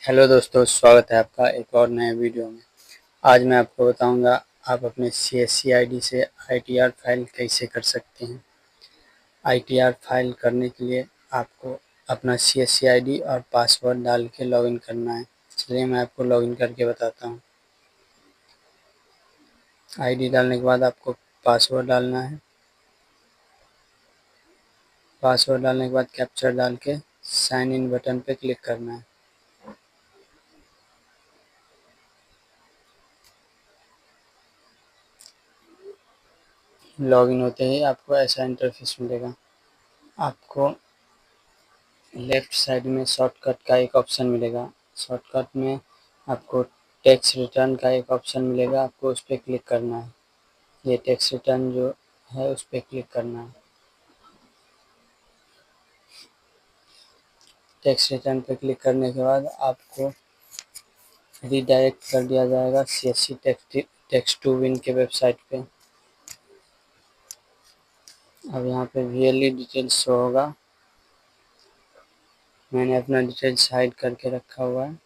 Hello दोस्तों, स्वागत है आपका एक और नए वीडियो में। आज मैं आपको बताऊंगा आप अपने CSC आईडी से ITR फाइल कैसे कर सकते हैं। ITR फाइल करने के लिए आपको अपना CSC आईडी और पासवर्ड डाल के लॉगिन करना है। चलिए मैं आपको लॉगिन करके बताता हूं। आईडी डालने के बाद आपको पासवर्ड डालना है। पासवर्ड डालने के बाद कैप्चर डाल के साइन इन बटन पे क्लिक करना है। लॉगिन होते ही आपको ऐसा इंटरफेस मिलेगा। आपको लेफ्ट साइड में शॉर्टकट का एक ऑप्शन मिलेगा। शॉर्टकट में आपको टैक्स रिटर्न का एक ऑप्शन मिलेगा, आपको उस पर क्लिक करना है। ये टैक्स रिटर्न जो है उस पर क्लिक करना है। टैक्स रिटर्न पे क्लिक करने के बाद आपको रीडायरेक्ट कर दिया जाएगा CSC टैक्स टू विन के वेबसाइट पे। अब यहाँ पे VLE डिटेल्स शो होगा। मैंने अपना डिटेल्स हाइड करके रखा हुआ है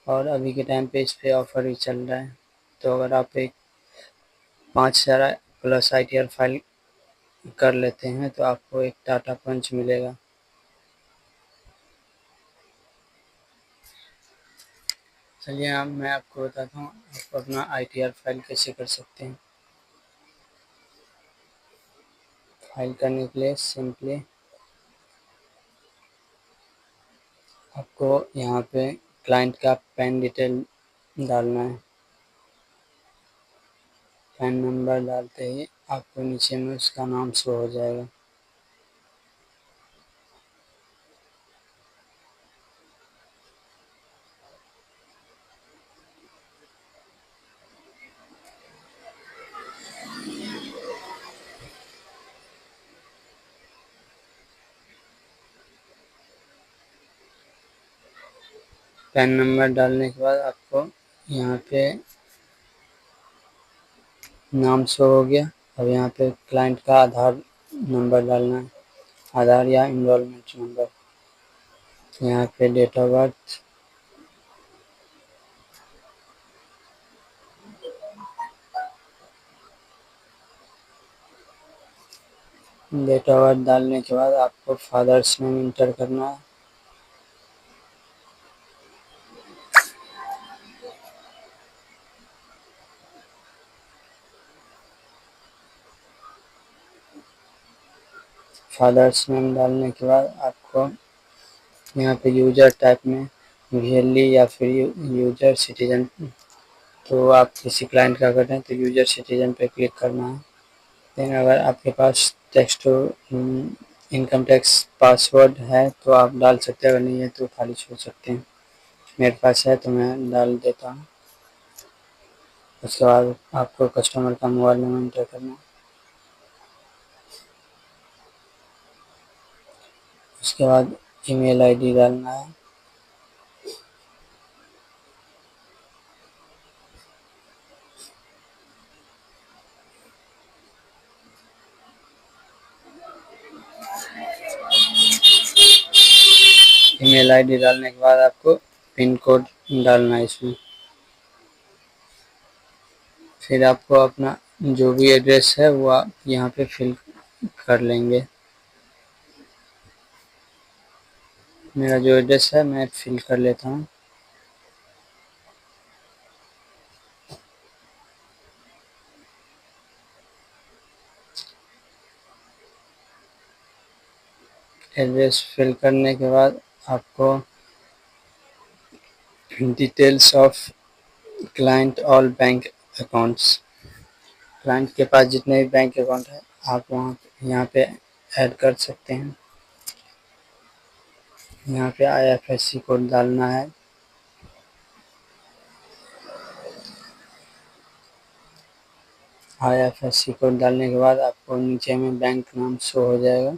और अभी के टाइम पे इस पे ऑफर भी चल रहा है। तो अगर आप एक 5,000 प्लस ITR फाइल कर लेते हैं तो आपको एक टाटा पंच मिलेगा। चलिए अब मैं आपको बताता हूँ आप अपना ITR फाइल कैसे कर सकते हैं। फाइल करने के लिए सिंपली आपको यहाँ पे क्लाइंट का पैन डिटेल डालना है। पैन नंबर डालते ही आपको नीचे में उसका नाम शो हो जाएगा। पैन नंबर डालने के बाद आपको यहाँ पे नाम शो हो गया। अब यहाँ पे क्लाइंट का आधार नंबर डालना है, आधार या इनरोलमेंट नंबर। यहाँ पे date of birth, date of birth डालने के बाद आपको फादर्स नेम इंटर करना है। फादर्स नेम डालने के बाद आपको यहाँ पे यूजर टाइप में VLE या फिर यूजर सिटीजन, तो आप किसी क्लाइंट का कर रहे हैं तो यूजर सिटीजन पे क्लिक करना है। लेकिन अगर आपके पास टेक्स्ट इनकम टैक्स पासवर्ड है तो आप डाल सकते हैं, अगर नहीं है तो खाली छोड़ सकते हैं। मेरे पास है तो मैं डाल देता हूँ। उसके बाद आपको कस्टमर का मोबाइल नंबर इंटर करना है। उसके बाद ईमेल आईडी डालना है। ईमेल आईडी डालने के बाद आपको पिन कोड डालना है इसमें। फिर आपको अपना जो भी एड्रेस है वो आप यहाँ पे फिल कर लेंगे। मेरा जो एड्रेस है मैं फिल कर लेता हूँ। एड्रेस फिल करने के बाद आपको details of client all bank accounts, client के पास जितने भी बैंक अकाउंट है आप वहाँ यहाँ पे ऐड कर सकते हैं। यहाँ पे IFSC कोड डालना है। IFSC कोड डालने के बाद आपको नीचे में बैंक नाम शो हो जाएगा।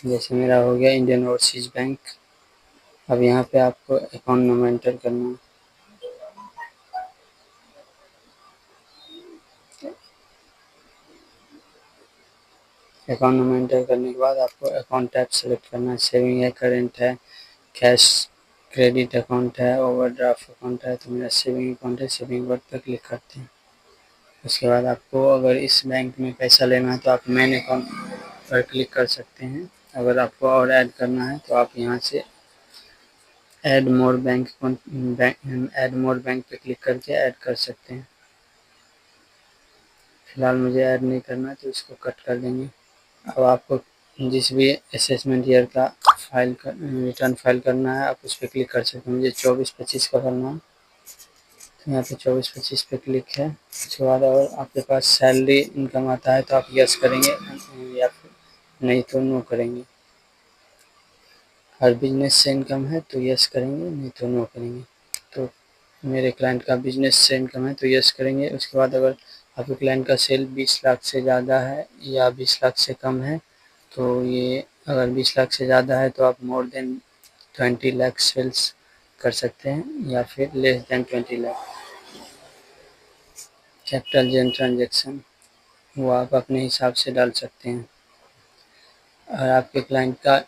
जैसे मेरा हो गया इंडियन ओवरसीज बैंक। अब यहाँ पे आपको अकाउंट नंबर एंटर करना है। अकाउंट नंबर एंटर करने के बाद आपको अकाउंट टाइप सेलेक्ट करना है, सेविंग है, करेंट है, कैश क्रेडिट अकाउंट है, ओवरड्राफ्ट अकाउंट है, तो मेरा सेविंग अकाउंट है, सेविंग अकाउंट पर क्लिक करते हैं। उसके बाद आपको अगर इस बैंक में पैसा लेना है तो आप मेन अकाउंट पर क्लिक कर सकते हैं। अगर आपको और ऐड करना है तो आप यहाँ से add more bank account add more bank पे क्लिक करके ऐड कर सकते हैं। फिलहाल मुझे ऐड नहीं करना है तो इसको कट कर देंगे। अब आपको जिस भी असेसमेंट ईयर का रिटर्न फाइल करना है आप उस पर क्लिक कर सकते हैं। मुझे 24-25 का करना है तो यहाँ पे 24-25 पे क्लिक है। उसके बाद अगर आपके पास सैलरी इनकम आता है तो आप यस करेंगे या फिर नहीं तो नो करेंगे। हर बिजनेस से इनकम है तो यस करेंगे, नहीं तो नो करेंगे। तो मेरे क्लाइंट का बिजनेस से इनकम है तो यस करेंगे। उसके बाद अगर आपके क्लाइंट का सेल 20 लाख से ज़्यादा है या 20 लाख से कम है तो ये अगर 20 लाख से ज़्यादा है तो आप मोर देन 20 लाख सेल्स कर सकते हैं या फिर less than 20 lakh. Capital gain transaction वो आप अपने हिसाब से डाल सकते हैं। अगर आपके क्लाइंट का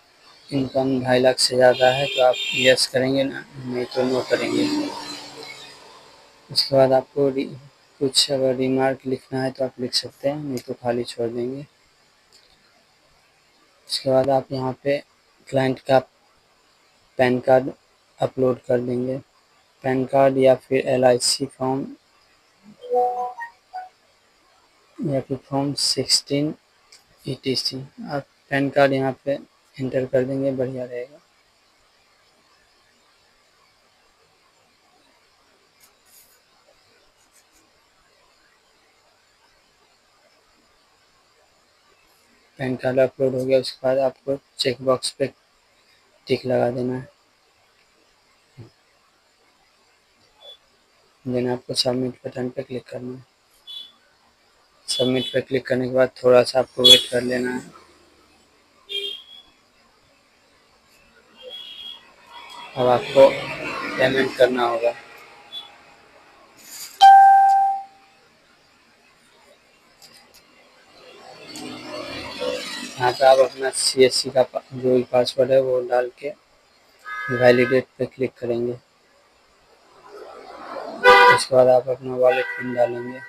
इनकम 2.5 लाख से ज़्यादा है तो आप यस करेंगे ना, नहीं तो नो करेंगे। उसके बाद आपको कुछ अगर रिमार्क लिखना है तो आप लिख सकते हैं, नहीं तो खाली छोड़ देंगे। उसके बाद आप यहाँ पे क्लाइंट का पैन कार्ड अपलोड कर देंगे। पैन कार्ड या फिर LIC फॉर्म या फिर फॉर्म 16 ETC आप पैन कार्ड यहाँ पे एंटर कर देंगे, बढ़िया रहेगा। पैन कार्ड अपलोड हो गया। उसके बाद आपको चेक बॉक्स पे टिक लगा देना है। देन आपको सबमिट बटन पे क्लिक करना है। सबमिट पे क्लिक करने के बाद थोड़ा सा आपको वेट कर लेना है। अब आपको पेमेंट करना होगा। यहाँ पे आप अपना CSC का जो भी पासवर्ड है वो डाल के वैलिडेट पे क्लिक करेंगे। उसके बाद आप अपना वॉलेट पिन डालेंगे।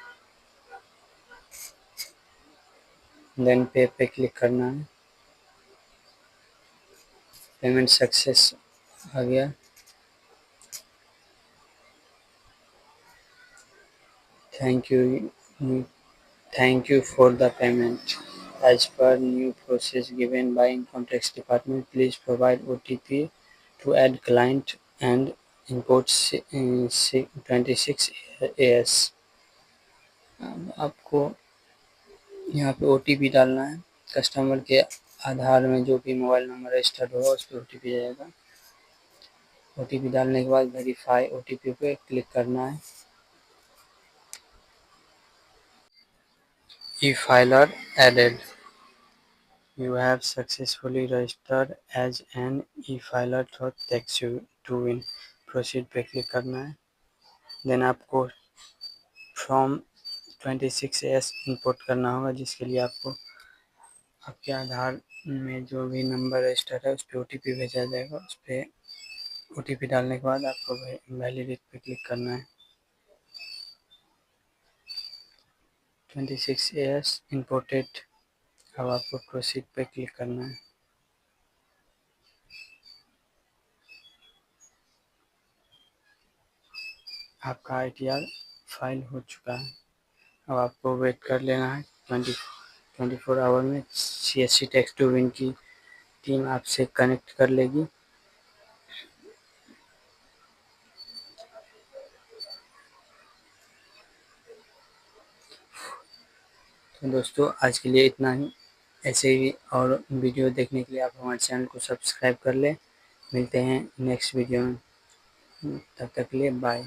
देन पे क्लिक करना है। पेमेंट सक्सेस आ गया। Thank you for the payment. As per new process given by Income Tax Department, please provide OTP to add client and import 26AS। आपको यहाँ पे OTP डालना है। कस्टमर के आधार में जो भी मोबाइल नंबर रजिस्टर्ड होगा उस पर OTP जाएगा। OTP डालने के बाद वेरीफाई OTP पे क्लिक करना है। E-filer added। You have successfully registered as an e-filer through Tax2Win। Proceed पे क्लिक करना है। देन आपको फॉर्म 26S इंपोर्ट करना होगा, जिसके लिए आपको आपके आधार में जो भी नंबर रजिस्टर्ड है उस पर OTP भेजा जाएगा। उस पर OTP डालने के बाद आपको वैलिडेट पे क्लिक करना है। 26AS imported. अब आपको प्रोसीड पे क्लिक करना है। आपका ITR फाइल हो चुका है। अब आपको वेट कर लेना है। 24 आवर में CSC Tax2Win की टीम आपसे कनेक्ट कर लेगी। तो दोस्तों आज के लिए इतना ही। ऐसे ही और वीडियो देखने के लिए आप हमारे चैनल को सब्सक्राइब कर लें। मिलते हैं नेक्स्ट वीडियो में। तब तक के लिए बाय।